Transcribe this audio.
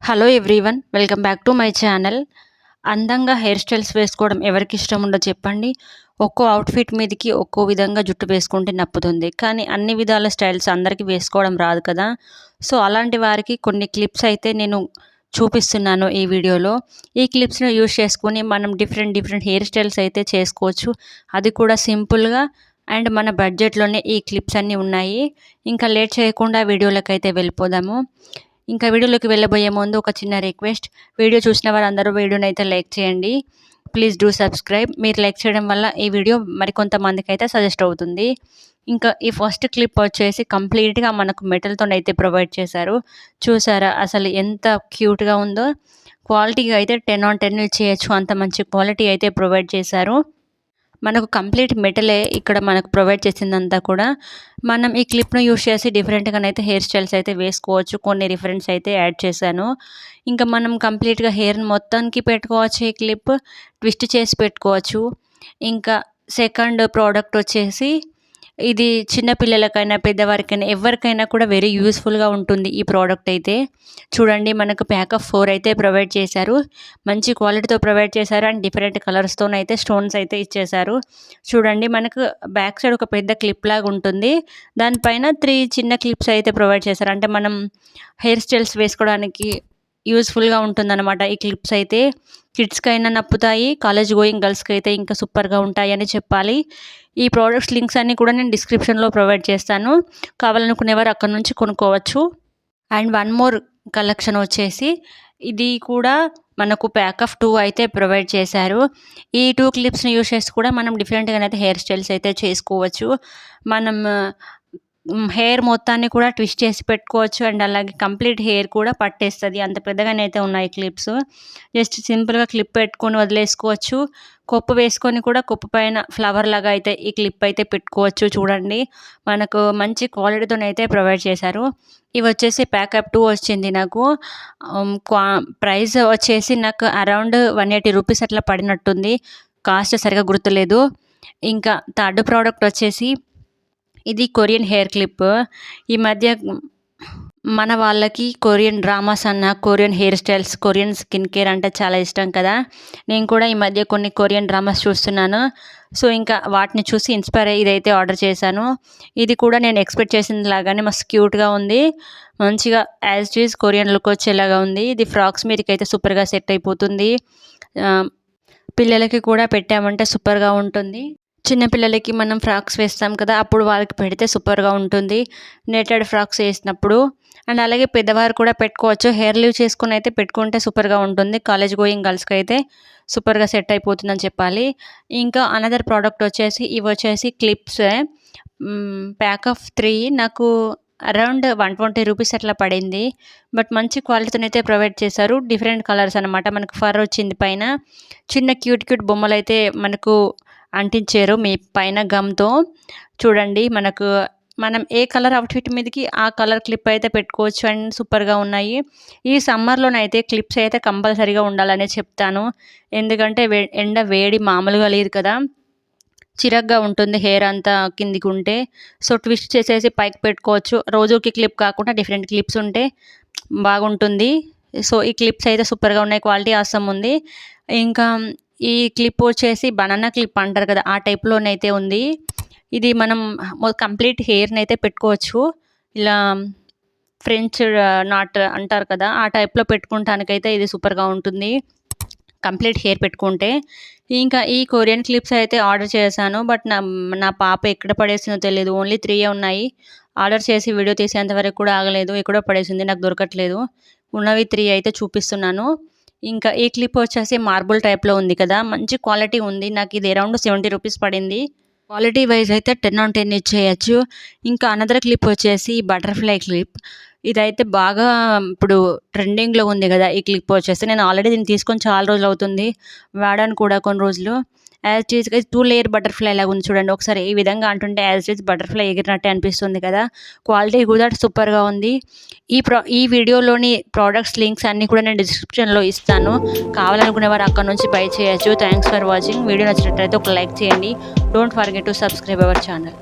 Hello everyone, welcome back to my channel. అందంగా hair styles వేసుకోవడం ఎవరికి ఇష్టం ఉండో చెప్పండి. ఒక్కో అవుట్ఫిట్ మీదకి ఒక్కో విధంగా జుట్టు వేసుకుంటే నప్పుతుంది, కానీ అన్ని విధాల స్టైల్స్ అందరికీ వేసుకోవడం రాదు కదా. సో అలాంటి వారికి కొన్ని క్లిప్స్ అయితే నేను చూపిస్తున్నాను ఈ వీడియోలో. ఈ క్లిప్స్ను యూజ్ చేసుకొని మనం డిఫరెంట్ హెయిర్ స్టైల్స్ అయితే చేసుకోవచ్చు, అది కూడా సింపుల్గా అండ్ మన బడ్జెట్లోనే ఈ క్లిప్స్ అన్నీ ఉన్నాయి. ఇంకా లేట్ చేయకుండా వీడియోలోకి అయితే వెళ్ళిపోదాము. ఇంకా వీడియోలోకి వెళ్ళబోయే ముందు ఒక చిన్న రిక్వెస్ట్, వీడియో చూసిన వారందరూ వీడియోని అయితే లైక్ చేయండి. Please do subscribe. మీరు లైక్ చేయడం వల్ల ఈ వీడియో మరికొంతమందికి అయితే సజెస్ట్ అవుతుంది. ఇంకా ఈ ఫస్ట్ క్లిప్ వచ్చేసి కంప్లీట్గా మనకు మెటల్తోనైతే ప్రొవైడ్ చేశారు. చూసారా అసలు ఎంత క్యూట్గా ఉందో. క్వాలిటీగా అయితే 10/10 ఇచ్చేయచ్చు, అంత మంచి క్వాలిటీ అయితే ప్రొవైడ్ చేశారు. మనకు కంప్లీట్ మెటలే ఇక్కడ మనకు ప్రొవైడ్ చేసిందంతా కూడా. మనం ఈ క్లిప్ను యూజ్ చేసి డిఫరెంట్గానైతే హెయిర్ స్టైల్స్ అయితే వేసుకోవచ్చు. కొన్ని రిఫరెన్స్ అయితే యాడ్ చేశాను. ఇంకా మనం కంప్లీట్గా హెయిర్ని మొత్తానికి పెట్టుకోవచ్చు. ఈ క్లిప్ ట్విస్ట్ చేసి పెట్టుకోవచ్చు. ఇంకా సెకండ్ ప్రోడక్ట్ వచ్చేసి ఇది చిన్నపిల్లలకైనా పెద్దవారికైనా ఎవరికైనా కూడా వెరీ యూస్ఫుల్గా ఉంటుంది ఈ ప్రోడక్ట్ అయితే. చూడండి, మనకు ప్యాక్ ఆఫ్ 4 అయితే ప్రొవైడ్ చేశారు. మంచి క్వాలిటీతో ప్రొవైడ్ చేశారు అండ్ డిఫరెంట్ కలర్స్తోనైతే స్టోన్స్ అయితే ఇచ్చేశారు. చూడండి, మనకు బ్యాక్ సైడ్ ఒక పెద్ద క్లిప్ లాగా ఉంటుంది, దానిపైన 3 చిన్న క్లిప్స్ అయితే ప్రొవైడ్ చేశారు. అంటే మనం హెయిర్ స్టైల్స్ వేసుకోవడానికి యూస్ఫుల్గా ఉంటుందన్నమాట ఈ క్లిప్స్ అయితే. కిడ్స్కి అయినా నప్పుతాయి, కాలేజ్ గోయింగ్ గర్ల్స్కి అయితే ఇంకా సూపర్గా ఉంటాయి అని చెప్పాలి. ఈ ప్రోడక్ట్స్ లింక్స్ అన్నీ కూడా నేను డిస్క్రిప్షన్లో ప్రొవైడ్ చేస్తాను, కావాలనుకునేవారు అక్కడ నుంచి కొనుక్కోవచ్చు. అండ్ వన్ మోర్ కలెక్షన్ వచ్చేసి ఇది కూడా మనకు ప్యాక్ ఆఫ్ 2 అయితే ప్రొవైడ్ చేశారు. ఈ 2 క్లిప్స్ని యూజ్ చేసి కూడా మనం డిఫరెంట్గానైతే హెయిర్ స్టైల్స్ అయితే చేసుకోవచ్చు. మనం హెయిర్ మొత్తాన్ని కూడా ట్విస్ట్ చేసి పెట్టుకోవచ్చు అండ్ అలాగే కంప్లీట్ హెయిర్ కూడా పట్టేస్తుంది, అంత పెద్దగానైతే ఉన్నాయి క్లిప్స్. జస్ట్ సింపుల్గా క్లిప్ పెట్టుకొని వదిలేసుకోవచ్చు. కొప్పు వేసుకొని కూడా కొప్పు పైన ఫ్లవర్ లాగా అయితే ఈ క్లిప్ అయితే పెట్టుకోవచ్చు. చూడండి, మనకు మంచి క్వాలిటీతోనైతే ప్రొవైడ్ చేశారు. ఇవి వచ్చేసి ప్యాకప్ 2 వచ్చింది నాకు. ప్రైస్ వచ్చేసి నాకు అరౌండ్ 180 రూపీస్ అట్లా పడినట్టుంది, కాస్ట్ సరిగా గుర్తులేదు. ఇంకా థర్డ్ ప్రోడక్ట్ వచ్చేసి ఇది కొరియన్ హెయిర్ క్లిప్. ఈ మధ్య మన వాళ్ళకి కొరియన్ డ్రామాస్ అన్న, Korean hair styles, Korean skin care అంటే చాలా ఇష్టం కదా. నేను కూడా ఈ మధ్య కొన్ని కొరియన్ డ్రామాస్ చూస్తున్నాను. సో ఇంకా వాటిని చూసి ఇన్స్పైర్ అయ్యి ఇదైతే ఆర్డర్ చేశాను. ఇది కూడా నేను ఎక్స్పెక్ట్ చేసిన లాగానే మస్తు క్యూట్గా ఉంది, మంచిగా as it is Korean look వచ్చేలాగా ఉంది. ఇది ఫ్రాక్స్ మీదకి అయితే సూపర్గా సెట్ అయిపోతుంది. పిల్లలకి కూడా పెట్టామంటే సూపర్గా ఉంటుంది. చిన్నపిల్లలకి మనం ఫ్రాక్స్ వేస్తాం కదా, అప్పుడు వాళ్ళకి పెడితే సూపర్గా ఉంటుంది నెటెడ్ ఫ్రాక్స్ వేసినప్పుడు. అండ్ అలాగే పెద్దవారు కూడా పెట్టుకోవచ్చు, హెయిర్ లీవ్ చేసుకుని అయితే పెట్టుకుంటే సూపర్గా ఉంటుంది. కాలేజ్ గోయింగ్ గర్ల్స్కి అయితే సూపర్గా సెట్ అయిపోతుందని చెప్పాలి. ఇంకా అనదర్ ప్రోడక్ట్ వచ్చేసి ఇవి వచ్చేసి క్లిప్స్. ప్యాక్ ఆఫ్ 3 నాకు అరౌండ్ 120 రూపీస్ అట్లా పడింది. బట్ మంచి క్వాలిటీతోనైతే ప్రొవైడ్ చేశారు. డిఫరెంట్ కలర్స్ అనమాట. మనకు ఫర్ వచ్చింది పైన, చిన్న క్యూట్ బొమ్మలు అయితే మనకు అంటించారు మీ పైన గమ్తో. చూడండి, మనం ఏ కలర్ అవుట్ఫిట్ మీదకి ఆ కలర్ క్లిప్ అయితే పెట్టుకోవచ్చు అండ్ సూపర్గా ఉన్నాయి. ఈ సమ్మర్లోనైతే క్లిప్స్ అయితే కంపల్సరీగా ఉండాలనే చెప్తాను, ఎందుకంటే ఎండ వేడి మామూలుగా లేదు కదా, చిరగ్గా ఉంటుంది హెయిర్ అంతా కిందికి ఉంటే. సో ట్విస్ట్ చేసేసి పైకి పెట్టుకోవచ్చు. రోజుకి క్లిప్ కాకుండా డిఫరెంట్ క్లిప్స్ ఉంటే బాగుంటుంది. సో ఈ క్లిప్స్ అయితే సూపర్గా ఉన్నాయి, క్వాలిటీ ఆసమ్ ఉంది. ఇంకా ఈ క్లిప్ వచ్చేసి బనానా క్లిప్ అంటారు కదా, ఆ టైప్లోనైతే ఉంది. ఇది మనం కంప్లీట్ హెయిర్ని అయితే పెట్టుకోవచ్చు. ఇలా ఫ్రెంచ్ నాట్ అంటారు కదా, ఆ టైప్లో పెట్టుకుంటానికైతే ఇది సూపర్గా ఉంటుంది కంప్లీట్ హెయిర్ పెట్టుకుంటే. ఇంకా ఈ కొరియన్ క్లిప్స్ అయితే ఆర్డర్ చేశాను, బట్ నా పాప ఎక్కడ పడేసిందో తెలియదు. ఓన్లీ 3 ఉన్నాయి. ఆర్డర్ చేసి వీడియో తీసేంతవరకు కూడా ఆగలేదు, ఎక్కడో పడేసింది, నాకు దొరకట్లేదు. ఉన్నవి 3 అయితే చూపిస్తున్నాను. ఇంకా ఈ క్లిప్ వచ్చేసి మార్బుల్ టైప్లో ఉంది కదా, మంచి క్వాలిటీ ఉంది. నాకు ఇది అరౌండ్ 70 రూపీస్ పడింది. క్వాలిటీ వైజ్ అయితే 10/10 ఇచ్చేయచ్చు. ఇంకా అనదర్ క్లిప్ వచ్చేసి బటర్ఫ్లై క్లిప్. ఇదైతే బాగా ఇప్పుడు ట్రెండింగ్లో ఉంది కదా ఈ క్లిప్ వచ్చేసి. నేను ఆల్రెడీ దీన్ని తీసుకొని చాలా రోజులు అవుతుంది, వాడాను కూడా కొన్ని రోజులు. As it is 2 layer butterfly లాగా ఉంది చూడండి. ఒకసారి ఈ విధంగా అంటుంటే యాజ్ ఇట్ ఈజ్ బటర్ఫ్లై ఎగిరినట్టే అనిపిస్తుంది కదా. క్వాలిటీ కూడా సూపర్గా ఉంది. ఈ వీడియోలోని ప్రోడక్ట్స్ లింక్స్ అన్నీ కూడా నేను డిస్క్రిప్షన్లో ఇస్తాను, కావాలనుకునే వారు అక్కడ నుంచి బై చేయొచ్చు. Thanks for watching. వీడియో నచ్చినట్లయితే ఒక లైక్ చేయండి. Don't forget to subscribe our channel.